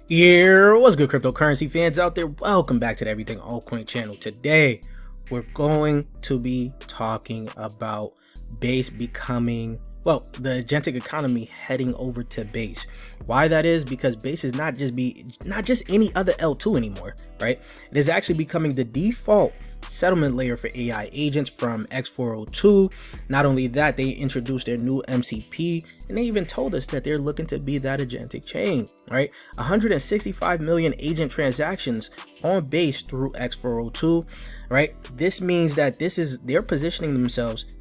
Yeah, what's good, cryptocurrency fans out there? Welcome back to the Everything Altcoin channel. Today, we're going to be talking about Base becoming, well, the agentic economy heading over to Base. Why that is? Because Base is not just any other L2 anymore, right? It is actually becoming the default settlement layer for AI agents from X402. Not only that, they introduced their new MCP, and they even told us that they're looking to be that agentic chain, right? 165 million agent transactions on Base through X402, right? This means that they're positioning themselves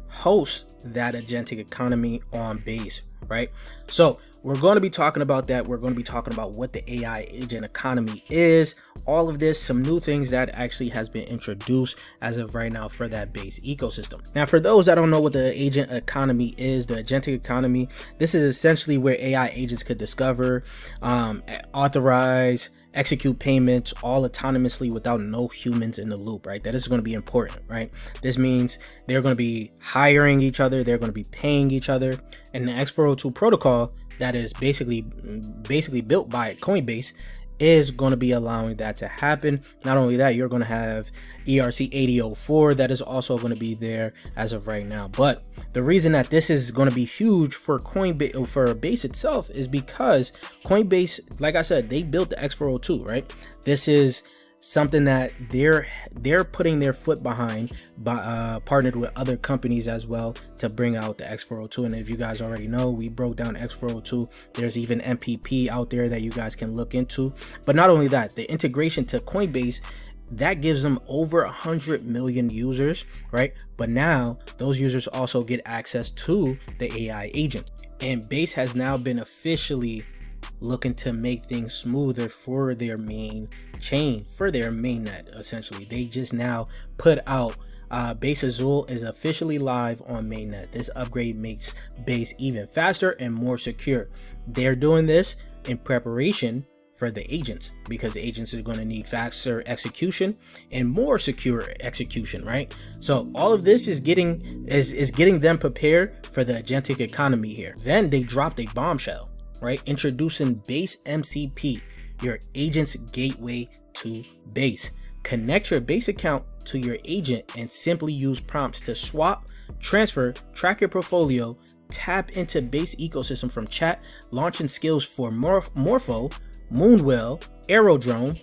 host that agentic economy on Base, right? So we're going to be talking about that. We're going to be talking about what the AI agent economy is, all of this, some new things that actually has been introduced as of right now for that Base ecosystem. Now, for those that don't know what the agent economy is, the agentic economy, this is essentially where AI agents could discover, authorize, execute payments all autonomously without no humans in the loop, right? That is going to be important, right? This means they're going to be hiring each other, they're going to be paying each other, and the X402 protocol that is basically built by Coinbase is going to be allowing that to happen. Not only that, you're going to have ERC 8004 that is also going to be there as of right now. But the reason that this is going to be huge for Coinbase, for Base itself, is because Coinbase, like I said, they built the X402, right? This is something that they're putting their foot behind, partnered with other companies as well to bring out the X402. And if you guys already know, we broke down X402. There's even MPP out there that you guys can look into. But not only that, the integration to Coinbase, that gives them over 100 million users, right? But now those users also get access to the AI agent, and Base has now been officially looking to make things smoother for their main chain, for their mainnet. Essentially, they just now put out Base Azul is officially live on mainnet. This upgrade makes Base even faster and more secure. They're doing this in preparation for the agents, because the agents are going to need faster execution and more secure execution, right? So all of this is getting them prepared for the agentic economy here. Then they dropped a bombshell, right? Introducing Base MCP, your agent's gateway to Base. Connect your Base account to your agent and simply use prompts to swap, transfer, track your portfolio, tap into Base ecosystem from chat, launching skills for Morpho, Moonwell, Aerodrome,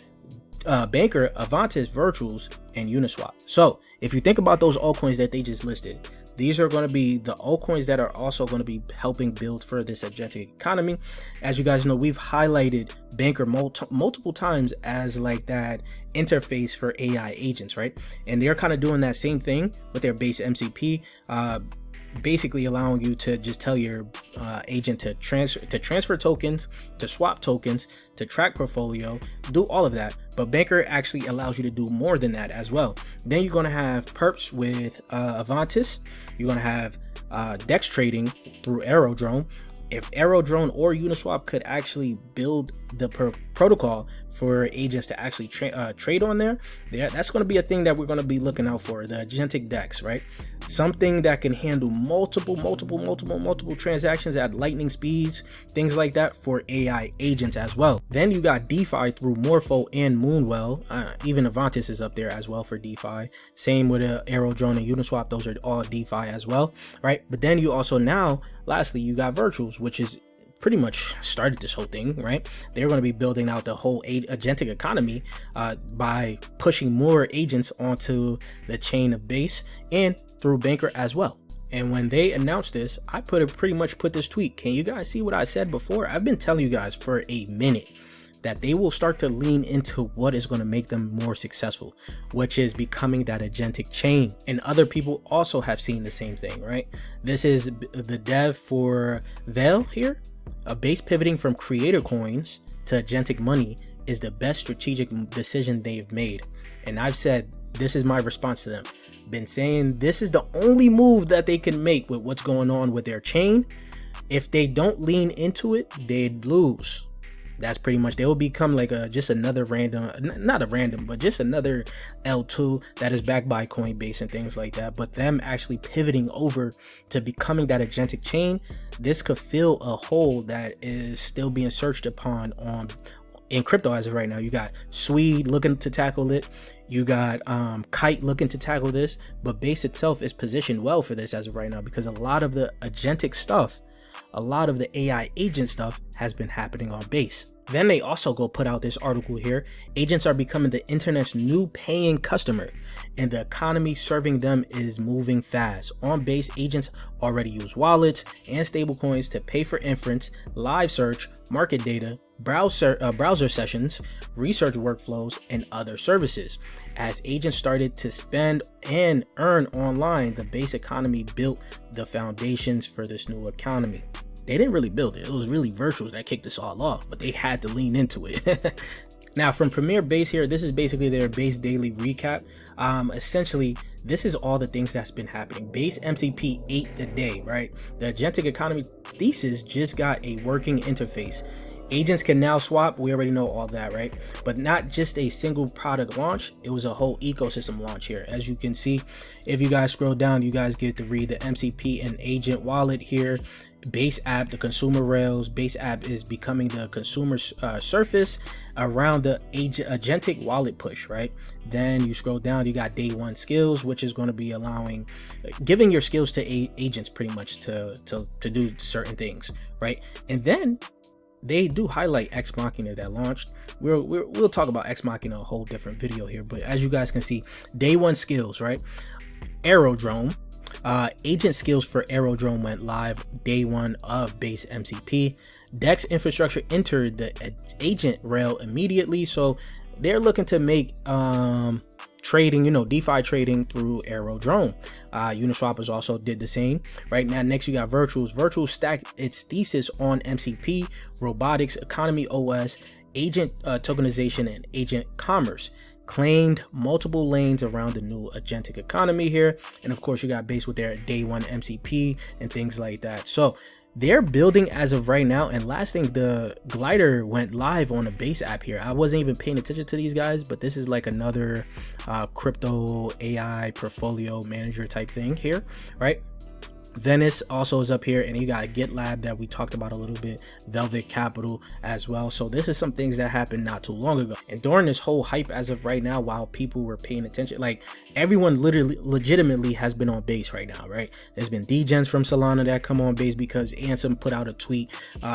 Banker, Avantis, Virtuals, and Uniswap. So if you think about those altcoins that they just listed, these are going to be the altcoins that are also going to be helping build for this agentic economy. As you guys know, we've highlighted Banker multiple times as like that interface for AI agents, right? And they're kind of doing that same thing with their Base MCP, basically allowing you to just tell your agent to transfer tokens, to swap tokens, to track portfolio, do all of that. But Banker actually allows you to do more than that as well. Then you're going to have perps with Avantis. You're going to have DEX trading through Aerodrome. If Aerodrome or Uniswap could actually build the protocol for agents to actually trade on there, that's going to be a thing that we're going to be looking out for, the agentic DEX, right? Something that can handle multiple transactions at lightning speeds, things like that for AI agents as well. Then you got DeFi through Morpho and Moonwell. Even Avantis is up there as well for DeFi. Same with Aerodrome and Uniswap. Those are all DeFi as well, right? But then you also now, lastly, you got Virtuals, which is pretty much started this whole thing, right? They're going to be building out the whole agentic economy by pushing more agents onto the chain of Base and through Banker as well. And when they announced this, I pretty much put this tweet. Can you guys see what I said before? I've been telling you guys for a minute that they will start to lean into what is going to make them more successful, which is becoming that agentic chain. And other people also have seen the same thing, right? This is the dev for Veil here. A Base pivoting from creator coins to agentic money is the best strategic decision they've made. And I've said, this is my response to them. Been saying this is the only move that they can make with what's going on with their chain. If they don't lean into it, they'd lose. That's pretty much, they will become like just another random, not a random, but just another L2 that is backed by Coinbase and things like that. But them actually pivoting over to becoming that agentic chain, this could fill a hole that is still being searched upon in crypto as of right now. You got Swede looking to tackle it. You got Kite looking to tackle this, but Base itself is positioned well for this as of right now, because a lot of the agentic stuff, a lot of the AI agent stuff has been happening on Base. Then they also go put out this article here. Agents are becoming the internet's new paying customer, and the economy serving them is moving fast. On Base, agents already use wallets and stablecoins to pay for inference, live search, market data, browser sessions, research workflows, and other services. As agents started to spend and earn online, the Base economy built the foundations for this new economy. They didn't really build it. It was really virtuals that kicked this all off, but they had to lean into it. Now from Premier Base here, this is basically their Base daily recap. Essentially, this is all the things that's been happening. Base MCP ate the day, right? The agentic economy thesis just got a working interface. Agents can now swap. We already know all that, right? But not just a single product launch. It was a whole ecosystem launch here. As you can see, if you guys scroll down, you guys get to read the MCP and agent wallet here. Base app, the consumer rails. Base app is becoming the consumer surface around the agentic wallet push, right? Then you scroll down, you got day one skills, which is going to be giving your skills to agents pretty much to do certain things, right? And then they do highlight Ex Machina that launched. We'll talk about Ex Machina a whole different video here, but as you guys can see, day one skills, right? Aerodrome, agent skills for Aerodrome went live day one of Base MCP. Dex infrastructure entered the agent rail immediately, so they're looking to make trading, DeFi trading through Aerodrome. Uniswappers also did the same. Right now, next you got Virtuals. Virtuals stacked its thesis on MCP, robotics, economy OS, agent tokenization, and agent commerce. Claimed multiple lanes around the new agentic economy here. And of course, you got Base with their day one MCP and things like that. So they're building as of right now. And last thing, the glider went live on the Base app here. I wasn't even paying attention to these guys, but this is like another crypto AI portfolio manager type thing here, right? Venice also is up here, and you got GitLab that we talked about a little bit, Velvet Capital as well. So this is some things that happened not too long ago, and during this whole hype as of right now, while people were paying attention, like everyone legitimately has been on Base right now, right? There's been degens from Solana that come on Base because Ansem put out a tweet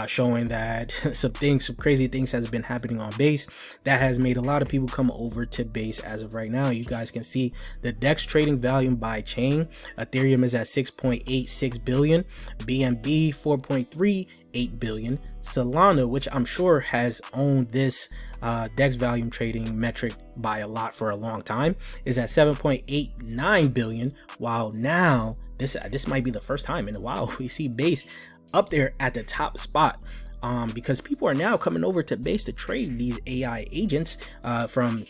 showing that some crazy things has been happening on Base that has made a lot of people come over to Base as of right now. You guys can see the DEX trading volume by chain. Ethereum is at 6.86 billion, BNB 4.38 billion. Solana, which I'm sure has owned this DEX volume trading metric by a lot for a long time, is at 7.89 billion. While now this might be the first time in a while we see Base up there at the top spot, because people are now coming over to Base to trade these AI agents from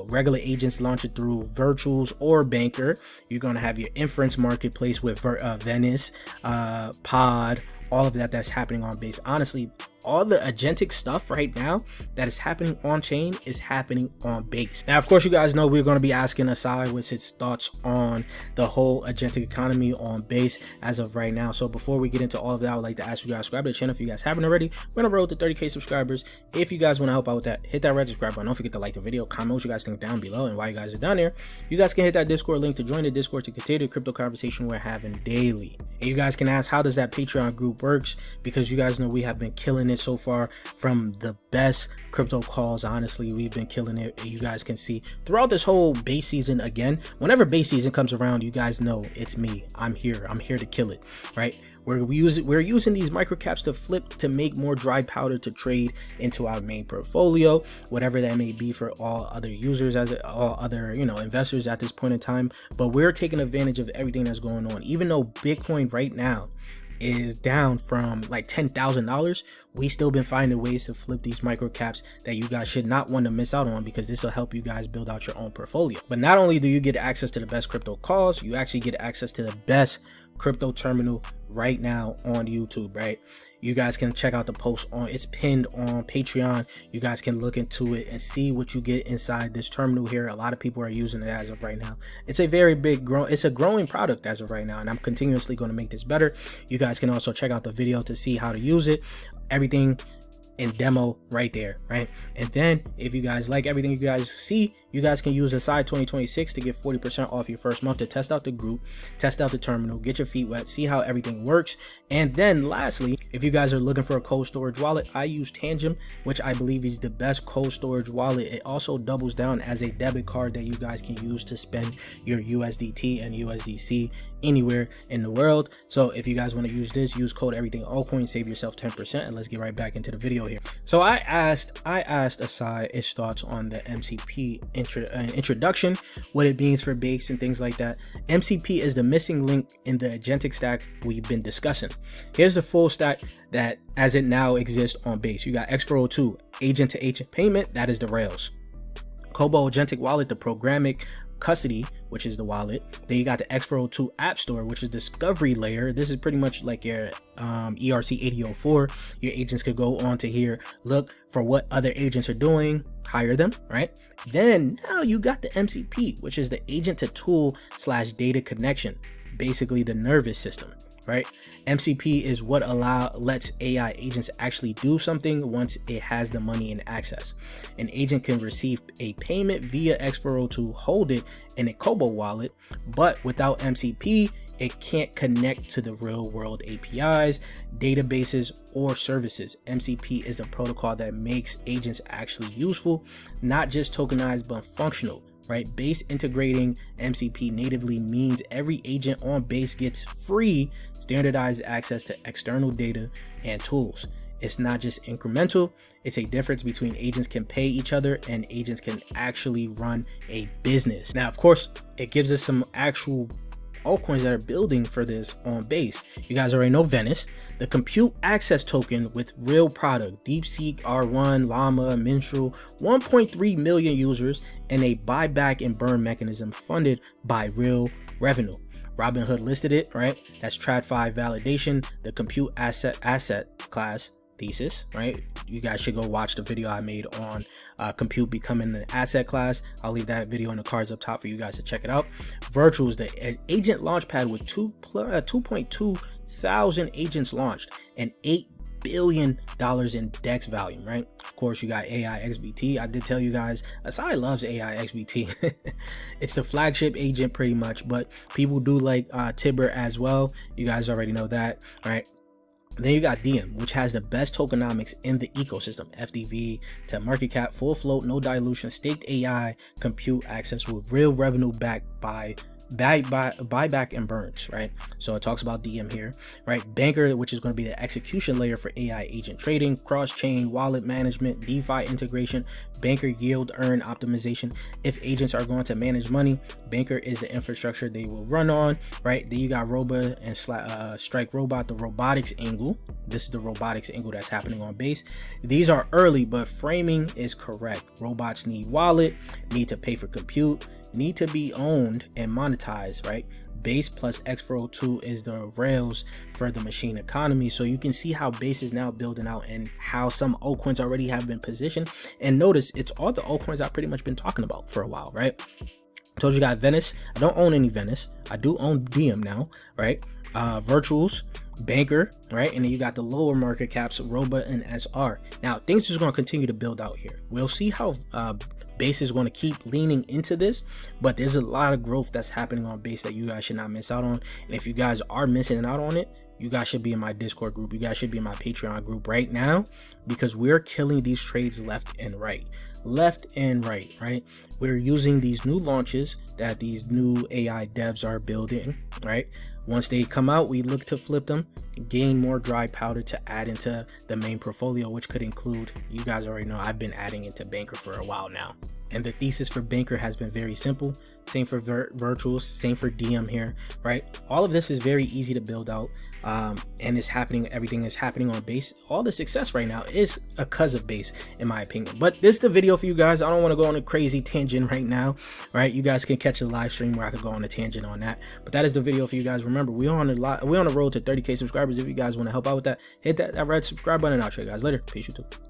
regular agents launching through Virtuals or Banker. You're going to have your inference marketplace with Venice, Pod, all of that's happening on Base. Honestly, all the agentic stuff right now that is happening on chain is happening on Base. Now, of course, you guys know we're going to be asking Asai what's his thoughts on the whole agentic economy on Base as of right now. So before we get into all of that, I would like to ask you guys, subscribe to the channel if you guys haven't already. We're on the road to 30K subscribers. If you guys want to help out with that, hit that red subscribe button. Don't forget to like the video, comment what you guys think down below, and while you guys are down there, you guys can hit that Discord link to join the Discord to continue the crypto conversation we're having daily. And you guys can ask, how does that Patreon group works? Because you guys know we have been killing it so far, from the best crypto calls. Honestly, we've been killing it. You guys can see throughout this whole Base season. Again, whenever Base season comes around, you guys know it's me. I'm here to kill it, right? We're using these microcaps to flip to make more dry powder to trade into our main portfolio, whatever that may be for all other users, all other investors at this point in time. But we're taking advantage of everything that's going on. Even though Bitcoin right now is down from like $10,000, we still been finding ways to flip these micro caps that you guys should not want to miss out on, because this will help you guys build out your own portfolio. But not only do you get access to the best crypto calls, you actually get access to the best crypto terminal right now on YouTube, right? You guys can check out the post on, it's pinned on Patreon. You guys can look into it and see what you get inside this terminal here. A lot of people are using it as of right now. It's a very big it's a growing product as of right now, and I'm continuously going to make this better. You guys can also check out the video to see how to use it. Everything in demo right there, right? And then if you guys like everything you guys see, you guys can use Aside 2026 to get 40% off your first month to test out the group, test out the terminal, get your feet wet, see how everything works. And then lastly, if you guys are looking for a cold storage wallet, I use Tangem, which I believe is the best cold storage wallet. It also doubles down as a debit card that you guys can use to spend your USDT and USDC anywhere in the world. So if you guys want to use this, use code everything altcoin, save yourself 10%. And let's get right back into the video here. So I asked Aside his thoughts on the MCP introduction, what it means for Base and things like that. MCP is the missing link in the agentic stack we've been discussing. Here's the full stack that as it now exists on Base. You got X402, agent to agent payment, that is the rails. Kobo agentic wallet, the programmatic custody, which is the wallet. Then you got the X402 app store, which is discovery layer. This is pretty much like your ERC 8004. Your agents could go on to here, look for what other agents are doing, hire them, right? Then now you got the MCP, which is the agent to tool / data connection, basically the nervous system, right? MCP is what lets AI agents actually do something once it has the money and access. An agent can receive a payment via X402, hold it in a Kobo wallet, but without MCP, it can't connect to the real world APIs, databases, or services. MCP is the protocol that makes agents actually useful, not just tokenized, but functional. Right? Base integrating MCP natively means every agent on Base gets free standardized access to external data and tools. It's not just incremental, it's a difference between agents can pay each other and agents can actually run a business. Now, of course, it gives us some actual altcoins that are building for this on Base. You guys already know Venice, the compute access token with real product, DeepSeek, R1, Llama, Minstrel, 1.3 million users, and a buyback and burn mechanism funded by real revenue. Robinhood listed it, right? That's TradFi validation, the compute asset class thesis, right? You guys should go watch the video I made on compute becoming an asset class. I'll leave that video in the cards up top for you guys to check it out. Virtual is the agent launchpad with 2.2 thousand agents launched and $8 billion in DEX volume, right? Of course, you got AI XBT. I did tell you guys, Aside loves AI XBT. It's the flagship agent pretty much, but people do like Tibber as well. You guys already know that, right? Then you got Diem, which has the best tokenomics in the ecosystem. FDV to market cap, full float, no dilution, staked AI, compute access with real revenue backed by buyback and burns, right? So it talks about DM here, right? Banker, which is going to be the execution layer for AI agent trading, cross-chain wallet management, DeFi integration, Banker yield earn optimization. If agents are going to manage money, Banker is the infrastructure they will run on, right? Then you got Roba and Strike Robot, the robotics angle. This is the robotics angle that's happening on Base. These are early, but framing is correct. Robots need wallet, need to pay for compute, need to be owned and monetized, right? Base plus X402 is the rails for the machine economy. So you can see how Base is now building out and how some altcoins already have been positioned. And notice it's all the altcoins I've pretty much been talking about for a while, right? Told you got Venice. I don't own any Venice. I do own Diem now, right? Virtuals, Banker, right? And then you got the lower market caps, Roba and SR. Now things is going to continue to build out here. We'll see how Base is going to keep leaning into this, but there's a lot of growth that's happening on Base that you guys should not miss out on. And if you guys are missing out on it, you guys should be in my Discord group. You guys should be in my Patreon group right now, because we're killing these trades left and right. Right? We're using these new launches that these new AI devs are building, right? Once they come out, we look to flip them, gain more dry powder to add into the main portfolio, which could include, you guys already know, I've been adding into Banker for a while now. And the thesis for Banker has been very simple. Same for Virtuals, same for DM here, right? All of this is very easy to build out. and it's happening. Everything is happening on Base. All the success right now is because of Base, in my opinion. But this is the video for you guys. I don't want to go on a crazy tangent right now. Right, you guys can catch the live stream where I could go on a tangent on that. But that is the video for you guys. Remember, we're on the road to 30K subscribers. If you guys want to help out with that, hit that red subscribe button. I'll show you guys later. Peace, YouTube.